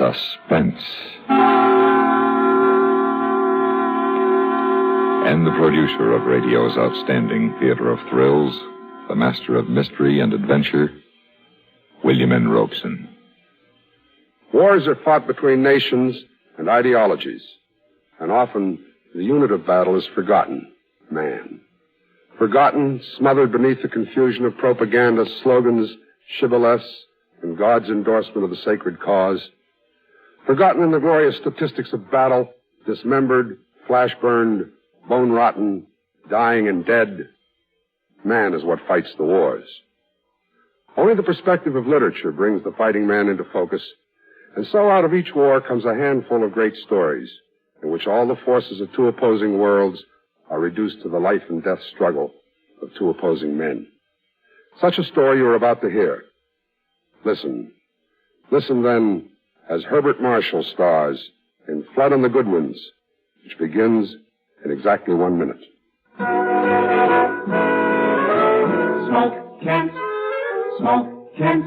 Suspense. And the producer of radio's outstanding theater of thrills, the master of mystery and adventure, William N. Robeson. Wars are fought between nations and ideologies, and often the unit of battle is forgotten, man. Forgotten, smothered beneath the confusion of propaganda slogans, shibboleths, and God's endorsement of the sacred cause. Forgotten in the glorious statistics of battle, dismembered, flash-burned, bone-rotten, dying and dead. Man is what fights the wars. Only the perspective of literature brings the fighting man into focus, and so out of each war comes a handful of great stories in which all the forces of two opposing worlds are reduced to the life and death struggle of two opposing men. Such a story you're about to hear. Listen. Listen, then, as Herbert Marshall stars in Flood on the Goodwins, which begins in exactly 1 minute. Smoke Kent, smoke Kent,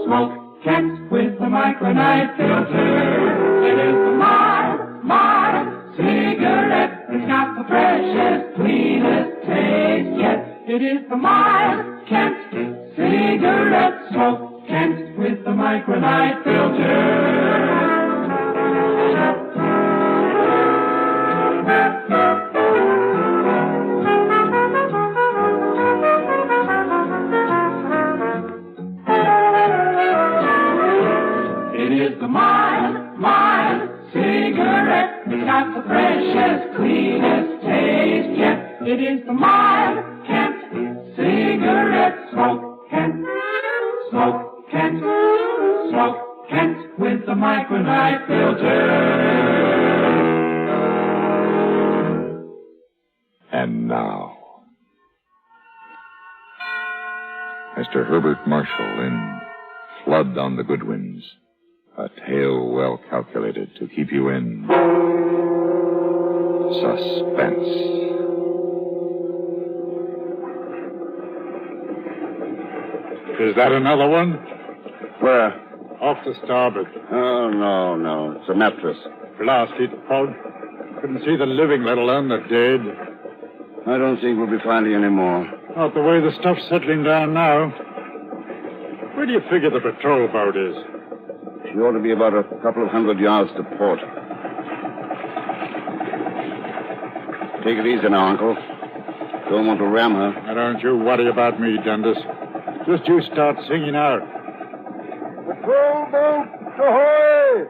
smoke Kent with the micronite filter. It is the mild cigarette. It's got the freshest, cleanest taste yet. It is the mild Kent cigarette. Smoke Kent with the micronite filter. It is the mild cigarette. It's got the freshest, cleanest taste yet. It is the mild Kent cigarette. Smoke Kent, smoke Kent, smoke Kent with the micronite filter. And now, Mr. Herbert Marshall in Flood on the Goodwins. A tale well calculated to keep you in suspense. Is that another one? Where? Off the starboard. Oh, no. It's a mattress. Blast it, Pod. Couldn't see the living, let alone the dead. I don't think we'll be finding any more. Not the way the stuff's settling down now. Where do you figure the patrol boat is? She ought to be about a couple of 100 yards to port. Take it easy now, Uncle. Don't want to ram her. Now, don't you worry about me, Dundas. Just you start singing out. Patrol boat, ahoy!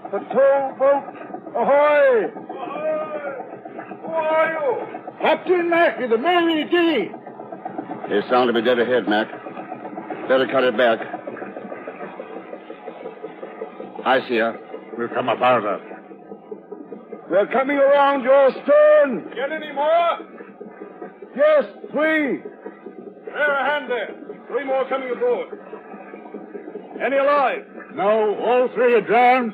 Patrol boat, ahoy! Who are you? Captain Mack of the Mary D. They sound to be dead ahead, Mac. Better cut it back. I see her. We'll come about her. They're coming around your stern. Get any more? Yes, 3. Bear a hand there. 3 more coming aboard. Any alive? No, all 3 are drowned.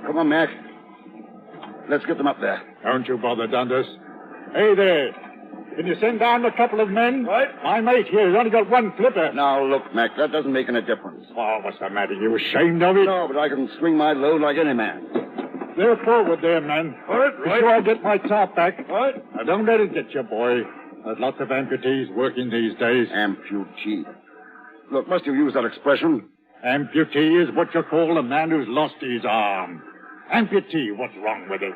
Come on, Mac. Let's get them up there. Don't you bother, Dundas. Hey there. Can you send down a couple of men? Right. My mate here has only got 1 flipper. Now, look, Mac, that doesn't make any difference. Oh, what's the matter? You ashamed of it? No, but I can swing my load like any man. They're forward there, men. All right, Be sure I get my top back. All right. Now, don't let it get you, boy. There's lots of amputees working these days. Amputee. Look, must you use that expression? Amputee is what you call a man who's lost his arm. Amputee, what's wrong with it?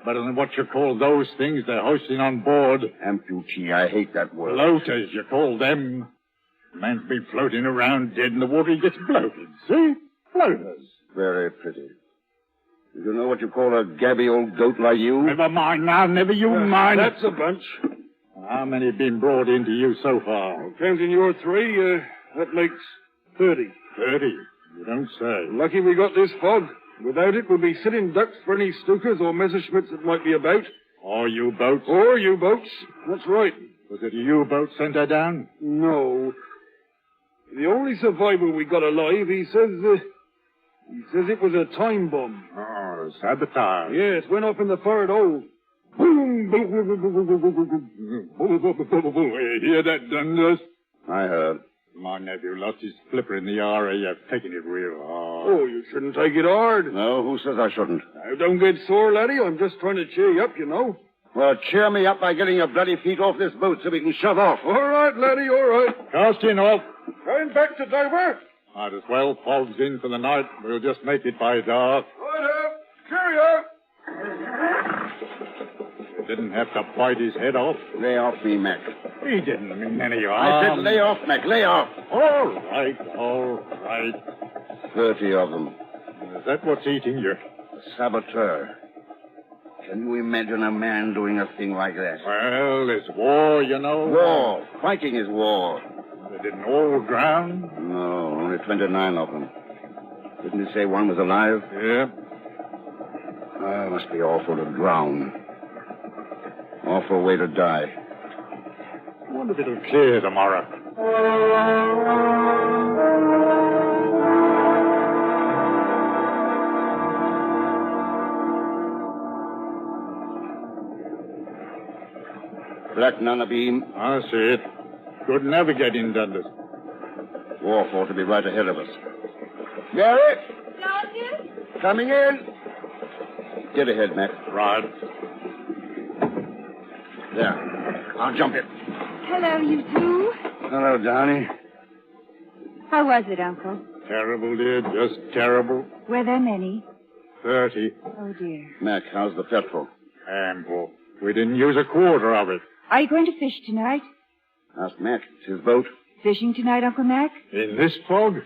Better than what you call those things they're hoisting on board. Amputee, I hate that word. Floaters, you call them. Man's been floating around dead in the water, he gets bloated. See? Floaters. Very pretty. Do you know what you call a gabby old goat like you? Never mind now, never you mind. That's a bunch. How many have been brought into you so far? Well, counting your 3, that makes 30. 30? You don't say. Lucky we got this fog. Without it, we'll be sitting ducks for any Stukas or Messerschmitts that might be about. Or U-boats? Or U-boats. That's right. Was it a U-boat sent her down? No. The only survivor we got alive, he says it was a time bomb. Oh, sabotage. Yes, went off in the forward hold. Boom! Hear that, Dundas? I heard. My nephew lost his flipper in the RA. I've taken it real hard. Oh, you shouldn't take it hard. No, who says I shouldn't? Now, don't get sore, laddie. I'm just trying to cheer you up, you know. Well, cheer me up by getting your bloody feet off this boat so we can shove off. All right, laddie, all right. Casting off. Going back to Dover. Might as well. Fog's in for the night. We'll just make it by dark. Right-o. Cheerio. You didn't have to bite his head off. Lay off me, Mac. He didn't mean any I harm. said lay off, Mac. Lay off. All right, all right. 30 of them. Is that what's eating you? A saboteur. Can you imagine a man doing a thing like that? Well, it's war, you know. War. Fighting is war. They didn't all drown. No, only 29 of them. Didn't he say one was alive? Yeah. Ah, must be awful to drown. Awful way to die. I wonder if it'll clear tomorrow. Black Nana Beam. I see it. Good navigating, Dundas. Wharf ought to be right ahead of us. Mary! Sergeant? Coming in. Get ahead, Mac. Right. There. I'll jump in. Hello, you two. Hello, Downey. How was it, Uncle? Terrible, dear. Just terrible. Were there many? 30. Oh, dear. Mac, how's the petrol? Ample. We didn't use a quarter of it. Are you going to fish tonight? Ask Mac. It's his boat. Fishing tonight, Uncle Mac? In this fog?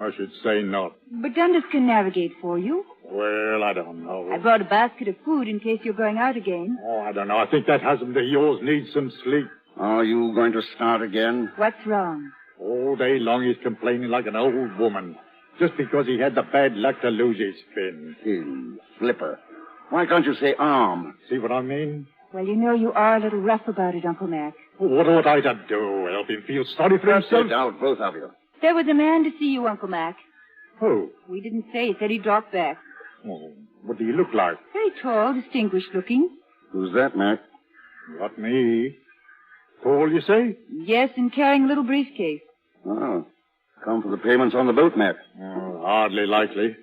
I should say not. But Dundas can navigate for you. Well, I don't know. I brought a basket of food in case you're going out again. Oh, I don't know. I think that husband of yours needs some sleep. Are you going to start again? What's wrong? All day long he's complaining like an old woman. Just because he had the bad luck to lose his fin. Fin. Flipper. Why can't you say arm? See what I mean? Well, you know you are a little rough about it, Uncle Mac. What ought I to do? Help him feel sorry for himself? Sit down, both of you. There was a man to see you, Uncle Mac. Who? We didn't say. He said he dropped back. Oh, what do you look like? Very tall, distinguished looking. Who's that, Mac? Not me. Tall, you say? Yes, and carrying a little briefcase. Oh. Come for the payments on the boat, Mac. Oh, hardly likely.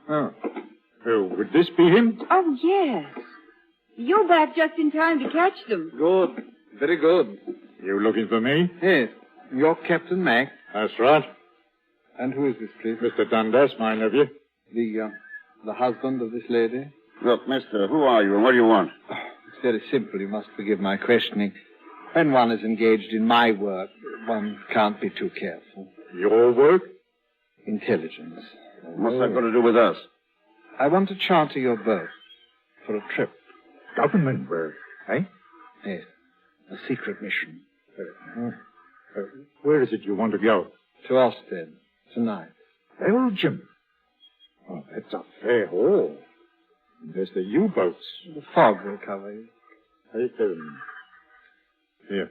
Oh. Oh, would this be him? Oh, yes. You're back just in time to catch them. Good. Very good. You looking for me? Yes. You're Captain Mac. That's right. And who is this, please? Mr. Dundas, my nephew. The husband of this lady? Look, mister, who are you and what do you want? Oh, it's very simple. You must forgive my questioning. When one is engaged in my work, one can't be too careful. Your work? Intelligence. What's that got to do with us? I want to charter your boat for a trip. Government work, eh? Yes. A secret mission. Where is it you want to go? To Ostend. Tonight. Belgium. Oh, that's a fair haul. There's the U-boats. The fog will cover you. Here,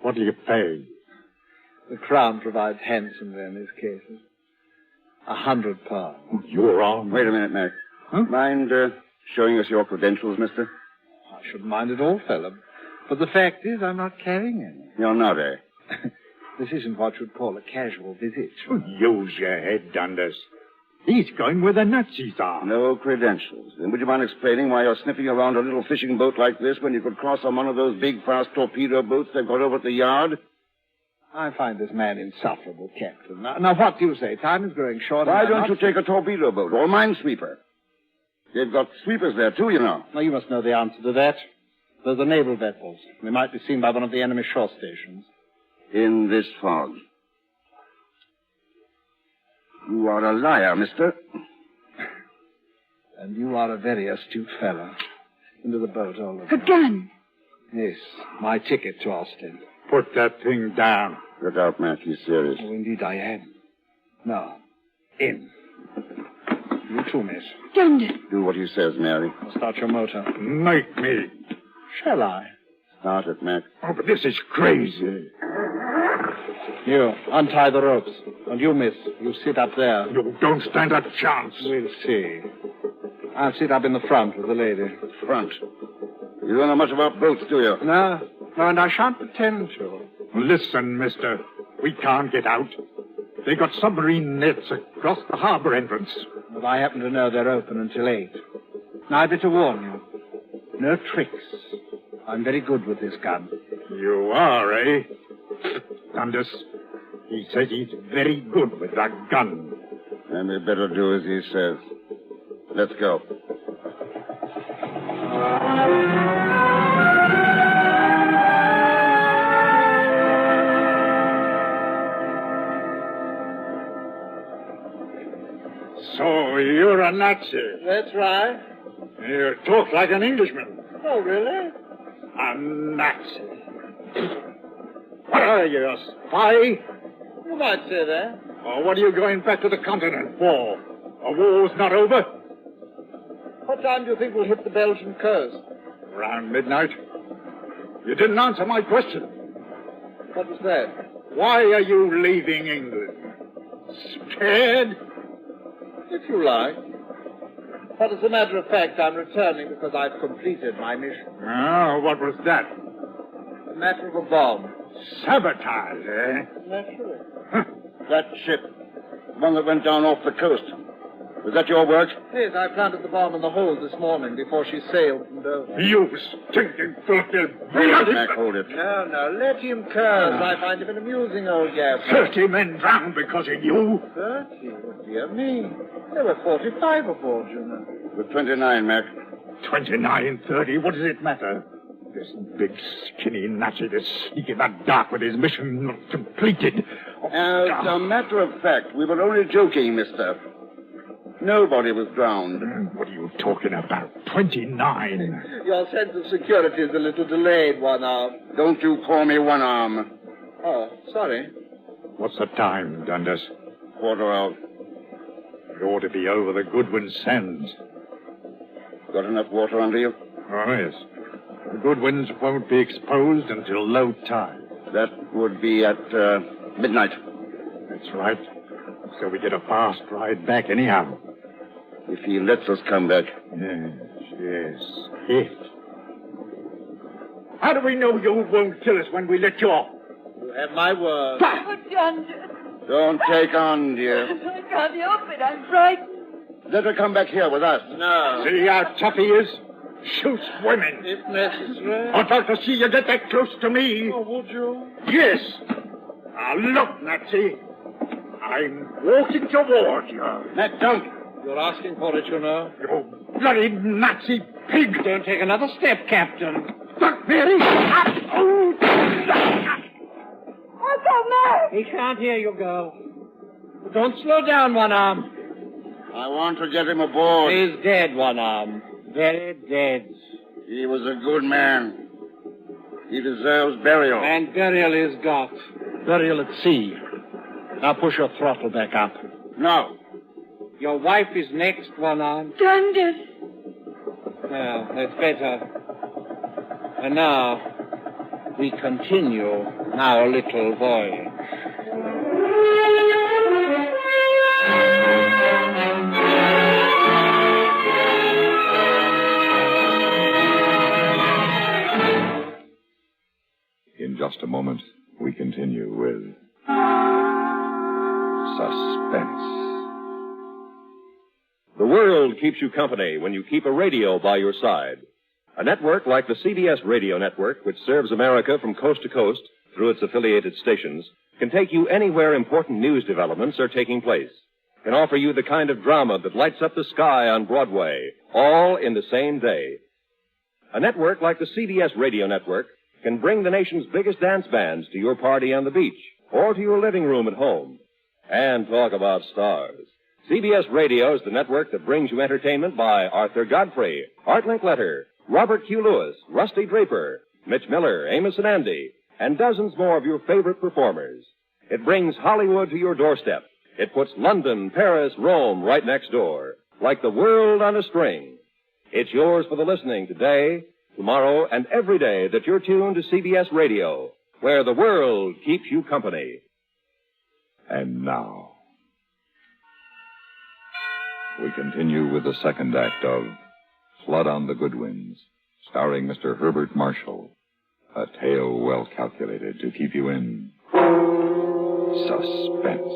what do you pay? The Crown provides handsomely in these cases. £100. You're on. Wait a minute, Mac. Huh? Mind showing us your credentials, mister? I shouldn't mind at all, fellow. But the fact is, I'm not carrying any. You're not, eh? This isn't what you'd call a casual visit. Use your head, Dundas. He's going where the Nazis are. No credentials. Then would you mind explaining why you're sniffing around a little fishing boat like this when you could cross on one of those big, fast torpedo boats they've got over at the yard? I find this man insufferable, Captain. Now, what do you say? Time is growing short. Why don't you take a torpedo boat or a minesweeper? They've got sweepers there, too, you know. Now, you must know the answer to that. Those are naval vessels. They might be seen by one of the enemy shore stations. In this fog. You are a liar, mister. And you are a very astute fellow. Into the boat, all of A you. gun. Yes, my ticket to Ostend. Put that thing down. Look out, Mac. He's serious. Oh, indeed I am. Now, in. You too, miss. Dundas. Do what he says, Mary. I'll start your motor. Make me. Shall I? Start it, Mac. Oh, but this is crazy. You, untie the ropes. And you, miss, you sit up there. You don't stand a chance. We'll see. I'll sit up in the front with the lady. Front. You don't know much about boats, do you? No, and I shan't pretend to. Listen, mister. We can't get out. They got submarine nets across the harbor entrance. But I happen to know they're open until 8. Neither to warn you. No tricks. I'm very good with this gun. You are, eh? Dundas, he says he's very good with that gun. Then we better do as he says. Let's go. So you're a Nazi. That's right. You talk like an Englishman. Oh, really? A Nazi. What are you, a spy? You might say that. Or what are you going back to the continent for? A war's not over? What time do you think we'll hit the Belgian coast? Around midnight. You didn't answer my question. What was that? Why are you leaving England? Scared? If you like. But as a matter of fact, I'm returning because I've completed my mission. Oh, what was that? A matter of a bomb. Sabotage, eh? Naturally. That ship, the one that went down off the coast. Was that your work? Yes, I planted the bomb in the hold this morning before she sailed from Dover. You stinking filthy... Hold it, Mac, hold it. No, let him curse. I find him an amusing old gaffer. 30 men drowned because of you. 30? Oh, dear me. There were 45 aboard, you know. With 29, Mac. 29, 30, what does it matter? This big, skinny Nazi to sneak in that dark with his mission not completed. As a matter of fact, we were only joking, mister. Nobody was drowned. What are you talking about? 29. Your sense of security is a little delayed, One Arm. Don't you call me One Arm. Oh, sorry. What's the time, Dundas? Quarter out. It ought to be over the Goodwins sands. Got enough water under you? Oh, yes. The Goodwins won't be exposed until low tide. That would be at midnight. That's right. So we get a fast ride back anyhow. If he lets us come back. Yes. If. How do we know you won't kill us when we let you off? You have my word. Oh, Dundas. Don't take on, dear. I can't help it. I'm frightened. Let her come back here with us. No. See how tough he is? Shoots women. If necessary. I'd like to see you get that close to me. Oh, would you? Yes. Now look, Nazi. I'm walking toward you. Mac, don't. You're asking for it, you know. You bloody Nazi pig. Don't take another step, Captain. Look, Mary. What's the matter? He can't hear you, girl. Don't slow down, One Arm. I want to get him aboard. He's dead, One Arm. Very dead. He was a good man. He deserves burial. And burial is got. Burial at sea. Now push your throttle back up. No. Your wife is next, One Arm. Dundas. Now, that's better. And now, we continue our little voyage. In just a moment, we continue with Suspense. The world keeps you company when you keep a radio by your side. A network like the CBS radio network, which serves America from coast to coast through its affiliated stations, can take you anywhere important news developments are taking place, can offer you the kind of drama that lights up the sky on Broadway, all in the same day. A network like the CBS radio network can bring the nation's biggest dance bands to your party on the beach or to your living room at home. And talk about stars. CBS Radio is the network that brings you entertainment by Arthur Godfrey, Art Linkletter, Robert Q. Lewis, Rusty Draper, Mitch Miller, Amos and Andy, and dozens more of your favorite performers. It brings Hollywood to your doorstep. It puts London, Paris, Rome right next door, like the world on a string. It's yours for the listening today, tomorrow, and every day that you're tuned to CBS Radio, where the world keeps you company. And now, we continue with the second act of Flood on the Goodwins, starring Mr. Herbert Marshall. A tale well calculated to keep you in suspense.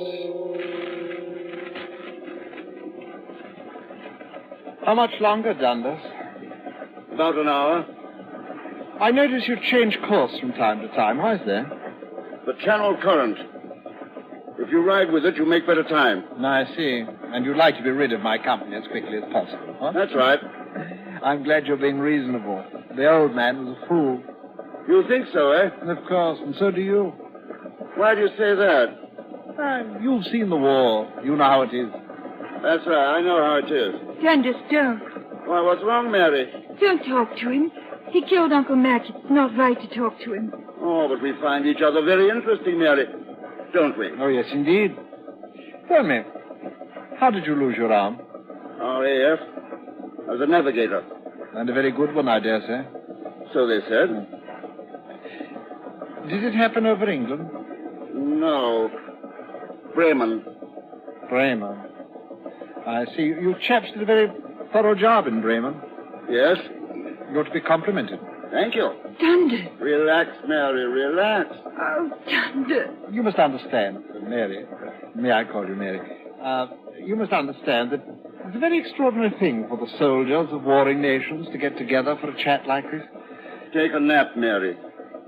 How much longer, Dundas? About an hour. I notice you change course from time to time. Why is that? The channel current. If you ride with it, you make better time. I see. And you'd like to be rid of my company as quickly as possible, huh? That's right. I'm glad you're being reasonable. The old man was a fool. You think so, eh? Of course, and so do you. Why do you say that? You've seen the war. You know how it is. That's right. I know how it is. Dundas, don't. Why, what's wrong, Mary? Don't talk to him. He killed Uncle Mac. It's not right to talk to him. Oh, but we find each other very interesting, Mary. Don't we? Oh, yes, indeed. Tell me, how did you lose your arm? RAF. I was a navigator. And a very good one, I dare say. So they said. Did it happen over England? No. Bremen. Bremen. I see. You chaps did a very thorough job in Bremen. Yes? You're to be complimented. Thank you. Dundas. Relax, Mary, relax. Oh, Dundas. You must understand, Mary. May I call you Mary? You must understand that it's a very extraordinary thing for the soldiers of warring nations to get together for a chat like this. Take a nap, Mary.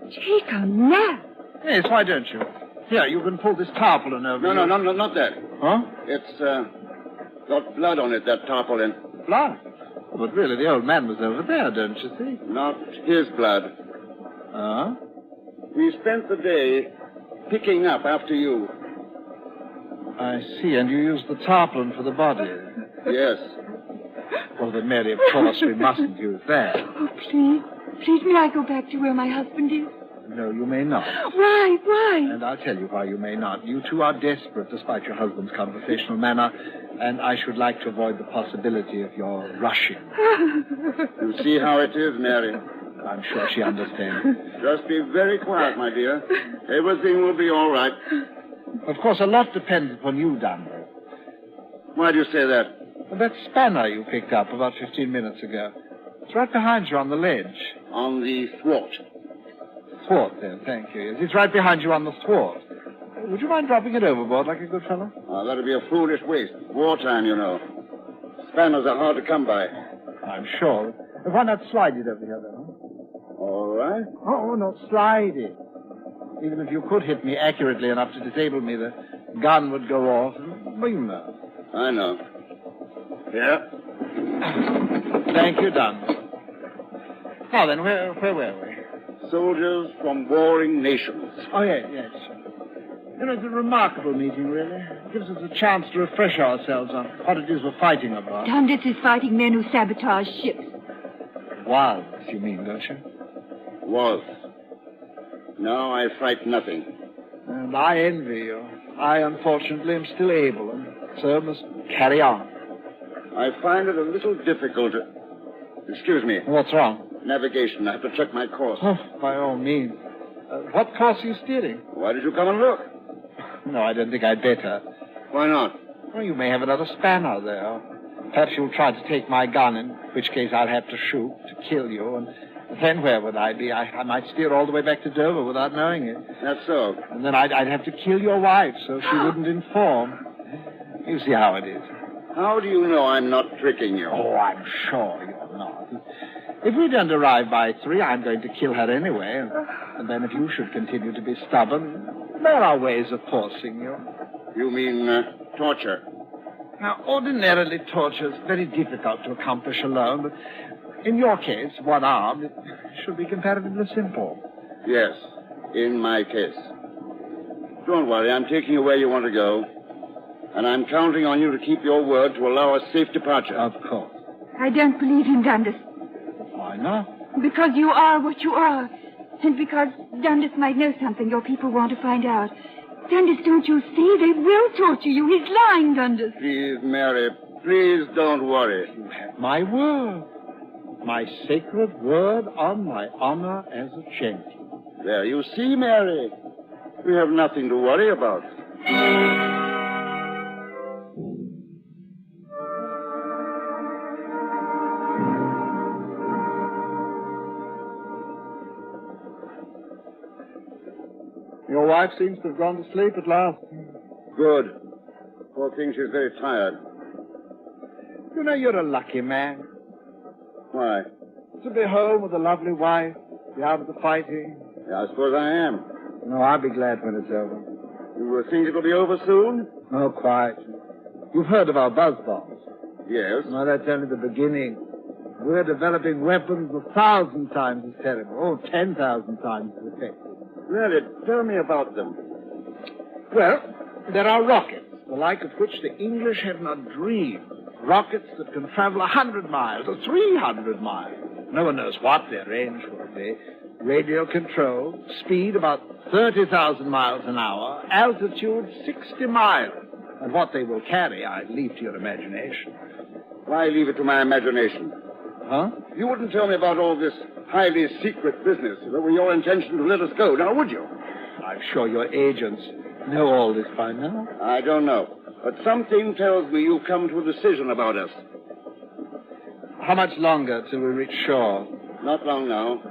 Take a nap. Yes, why don't you? Here, you can pull this tarpaulin over you. No, not that. Huh? It's, got blood on it, that tarpaulin. Blood? But really, the old man was over there, don't you see? Not his blood. Huh? We spent the day picking up after you. I see, and you used the tarpaulin for the body. Yes. Well, then, Mary, of course, we mustn't use that. Oh, please. Please, may I go back to where my husband is? No, you may not. Why? Why? And I'll tell you why you may not. You two are desperate, despite your husband's conversational manner, and I should like to avoid the possibility of your rushing. You see how it is, Mary. I'm sure she understands. Just be very quiet, my dear. Everything will be all right. Of course, a lot depends upon you, Dunbar. Why do you say that? Well, that spanner you picked up about 15 minutes ago. It's right behind you on the ledge. On the thwart. Thwart, then, thank you. Yes, it's right behind you on the thwart. Would you mind dropping it overboard like a good fellow? Oh, that'd be a foolish waste. Wartime, you know. Spanners are hard to come by. I'm sure. Why not slide it over here, then? All right. Oh, no, slide it. Even if you could hit me accurately enough to disable me, the gun would go off. Well, you know. I know. Yeah. Thank you, Dunbar. Now then, where were we? Soldiers from warring nations. Oh, yes. You know, it's a remarkable meeting, really. It gives us a chance to refresh ourselves on what it is we're fighting about. Dundas is fighting men who sabotage ships. Was, you mean, don't you? Was. Now I fight nothing. And I envy you. I, unfortunately, am still able, and so must carry on. I find it a little difficult to... Excuse me. What's wrong? Navigation. I have to check my course. Oh, by all means. What course are you steering? Why did you come and look? No, I don't think I'd better. Why not? Well, you may have another spanner there. Perhaps you'll try to take my gun, in which case I'll have to shoot to kill you, and then where would I be? I might steer all the way back to Dover without knowing it. That's so. And then I'd have to kill your wife so she wouldn't inform. You see how it is. How do you know I'm not tricking you? Oh, I'm sure you're not. If we don't arrive by 3, I'm going to kill her anyway. And then if you should continue to be stubborn, there are ways of forcing you. You mean torture? Now, ordinarily, torture is very difficult to accomplish alone, but in your case, one arm, it should be comparatively simple. Yes, in my case. Don't worry, I'm taking you where you want to go. And I'm counting on you to keep your word to allow a safe departure. Of course. I don't believe him, Dundas. Why not? Because you are what you are. And because Dundas might know something your people want to find out. Dundas, don't you see? They will torture you. He's lying, Dundas. Please, Mary, please don't worry. You have my word. My sacred word on my honor as a gentleman. There, you see, Mary. We have nothing to worry about. wife seems to have gone to sleep at last. Good. Poor thing, she's very tired. You know, you're a lucky man. Why? To be home with a lovely wife, be out of the fighting. Yeah, I suppose I am. No, I'll be glad when it's over. You think it'll be over soon? Oh, quite. You've heard of our buzz bombs. Yes. No, that's only the beginning. We're developing weapons 1,000 times as terrible. Oh, 10,000 times as effective. Really? Tell me about them. Well, there are rockets, the like of which the English had not dreamed. Rockets that can travel 100 miles or 300 miles. No one knows what their range will be. Radio control, speed about 30,000 miles an hour, altitude 60 miles. And what they will carry, I leave to your imagination. Why leave it to my imagination? Huh? You wouldn't tell me about all this highly secret business if it were your intention to let us go, now would you? I'm sure your agents know all this by now. I don't know. But something tells me you've come to a decision about us. How much longer till we reach shore? Not long now.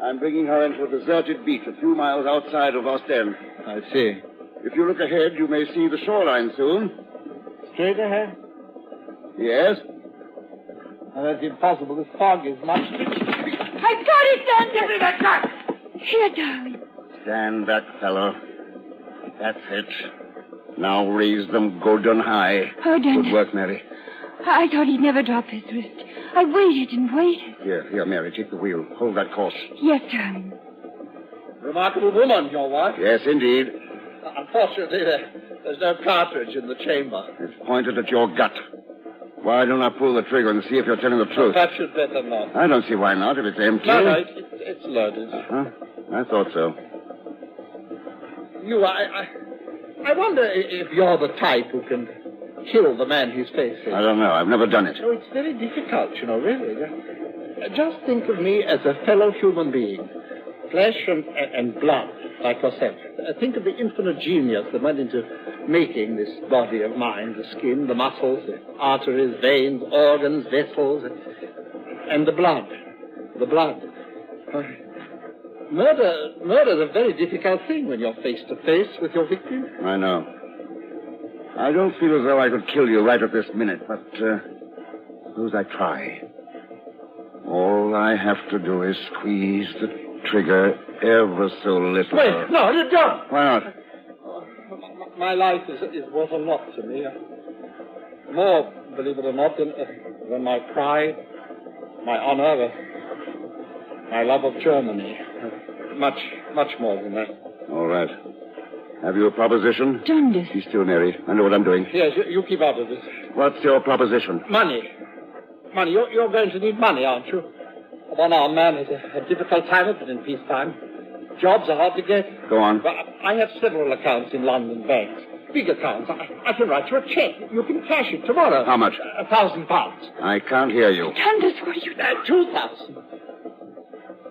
I'm bringing her into a deserted beach a few miles outside of Ostend. I see. If you look ahead, you may see the shoreline soon. Straight ahead? Yes. Oh, that's impossible. This fog is much too... I've got it, Dundee! Give me that gun! Here, darling. Stand back, fellow. That's it. Now raise them good and high. Oh, Dundee. Good work, Mary. I thought he'd never drop his wrist. I waited and waited. Here, Mary, take the wheel. Hold that course. Yes, darling. Remarkable woman, your wife. Yes, indeed. Unfortunately, there's no cartridge in the chamber. It's pointed at your gut. Why don't I pull the trigger and see if you're telling the truth? Perhaps you'd better not. I don't see why not, if it's empty. No, it's loaded. Huh? I thought so. I wonder if you're the type who can kill the man he's facing. I don't know. I've never done it. Oh, it's very difficult, really. Just think of me as a fellow human being. Flesh and blood, like yourself. Think of the infinite genius that went into making this body of mine. The skin, the muscles, the arteries, veins, organs, vessels, and the blood. The blood. Murder's a very difficult thing when you're face to face with your victim. I know. I don't feel as though I could kill you right at this minute, but suppose I try. All I have to do is squeeze the trigger ever so little. Wait, no, you don't. Why not? My life is worth a lot to me. More, believe it or not, than my pride, my honor, my love of Germany. Much more than that. All right. Have you a proposition? Dundee. Be still, Mary. I know what I'm doing. Yes, you keep out of this. What's your proposition? Money. You're going to need money, aren't you? A one-armed man has a difficult time of it in peacetime. Jobs are hard to get. Go on. Well, I have several accounts in London banks. Big accounts. I can write you a check. You can cash it tomorrow. How much? £1,000. I can't hear you. Dundee, what are you... 2,000.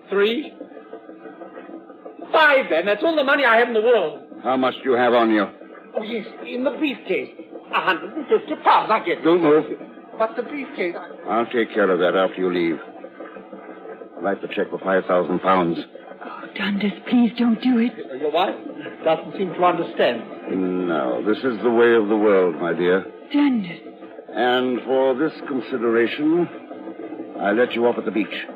3. 5, then. That's all the money I have in the world. How much do you have on you? Oh, yes, in the briefcase. £150. I get it. Don't move. But the briefcase... I'll take care of that after you leave. Write the check for £5,000. Oh, Dundee, please don't do it. Your wife doesn't seem to understand. No, this is the way of the world, my dear. Dundee. And for this consideration, I let you off at the beach.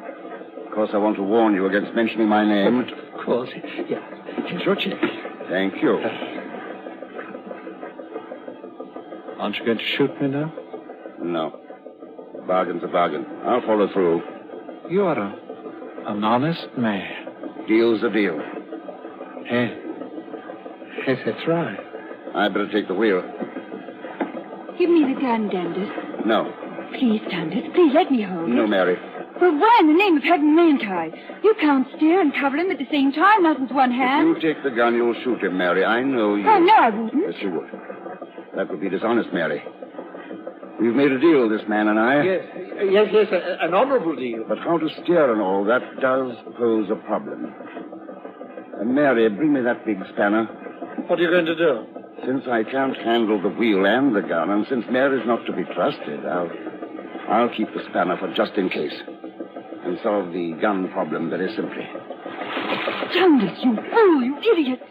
Of course, I want to warn you against mentioning my name. Of course. Yeah. Here's your check. Thank you. Aren't you going to shoot me now? No. A bargain's a bargain. I'll follow through. You are an honest man. Deal's a deal. Yes, that's right. I'd better take the wheel. Give me the gun, Dundee. No. Please, Dundee, please let me hold it. No, Mary. Well, why in the name of heaven mayn't I? You can't steer and cover him at the same time, not with one hand. If you take the gun, you'll shoot him, Mary. I know you. Oh, no, I wouldn't. Yes, you would. That would be dishonest, Mary. We've made a deal, this man and I. Yes, an honorable deal. But how to steer and all, that does pose a problem. And Mary, bring me that big spanner. What are you going to do? Since I can't handle the wheel and the gun, and since Mary's not to be trusted, I'll keep the spanner for just in case. And solve the gun problem very simply. Dundee, you fool, you idiot.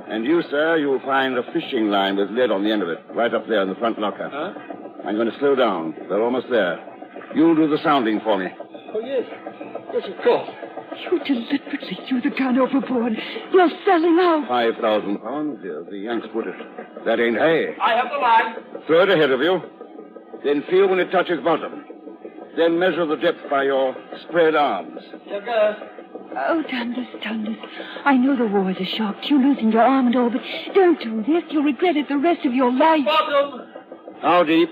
And you, sir, you'll find a fishing line with lead on the end of it, right up there in the front locker. Huh? I'm going to slow down. We're almost there. You'll do the sounding for me. Oh, yes. Yes, of course. You deliberately threw the gun overboard. You're selling out. 5,000 pounds? Yes, the Yanks put it. That ain't hay. I have the line. Throw it ahead of you. Then feel when it touches bottom. Then measure the depth by your spread arms. Here goes. Oh, Dundas. I know the war is a shock. You losing your arm and all, but don't do this. You'll regret it the rest of your life. Bottom. How deep?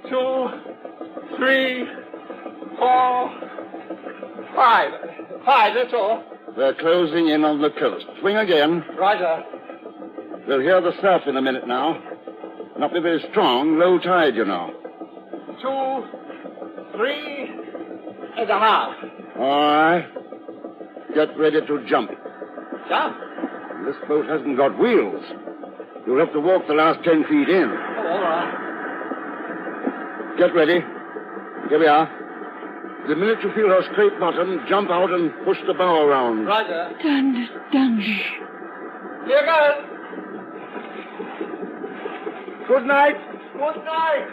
2, 3, 4, 5. 5, that's all. We're closing in on the coast. Swing again. Right, sir. We'll hear the surf in a minute now. Not be very strong. Low tide, you know. 2, 3 and a half. All right. Get ready to jump. Jump? This boat hasn't got wheels. You'll have to walk the last 10 feet in. Oh, all right. Get ready. Here we are. The minute you feel her scrape bottom, jump out and push the bow around. Right, sir. Dundas. Here goes. Good night. Good night.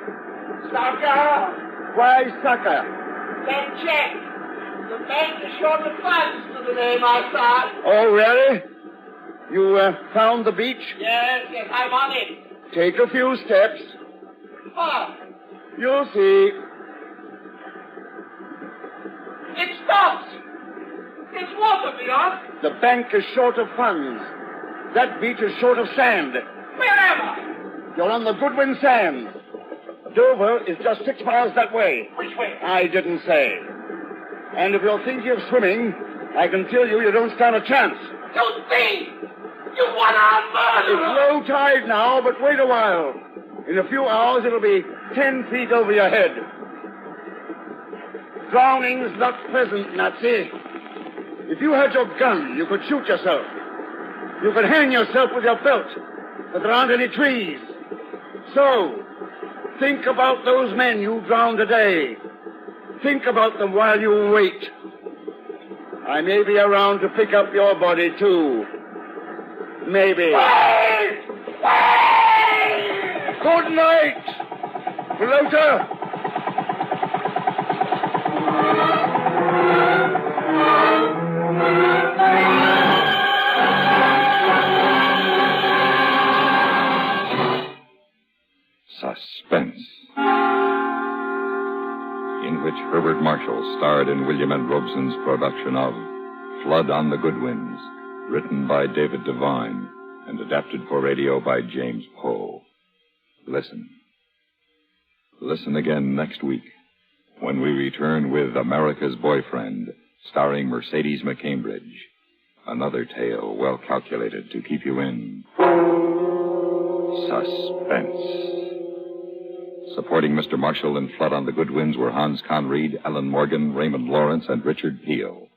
Sucker. Why, sucker? That check. The bank is short of funds to the name I thought. Oh, really? You found the beach? Yes, I'm on it. Take a few steps. Oh, You'll see. it stops. It's water beyond. The bank is short of funds. That beach is short of sand. Where am I? You're on the Goodwin sands. Dover is just 6 miles that way. Which way? I didn't say. And if you're thinking of swimming, I can tell you don't stand a chance. You thief! You one-armed It's murderer! low tide now, but wait a while. In a few hours, it'll be 10 feet over your head. Drowning's not pleasant, Nazi. If you had your gun, you could shoot yourself. You could hang yourself with your belt, but there aren't any trees. So, think about those men you drowned today. Think about them while you wait. I may be around to pick up your body, too. Maybe. Wait! Wait! Good night, floater. Suspense, in which Herbert Marshall starred in William N. Robeson's production of Flood on the Goodwins, written by David Devine and adapted for radio by James Poe. Listen. Listen again next week when we return with America's Boyfriend, starring Mercedes McCambridge. Another tale well calculated to keep you in suspense. Supporting Mr. Marshall in Flood on the Goodwins were Hans Conried, Ellen Morgan, Raymond Lawrence, and Richard Peel.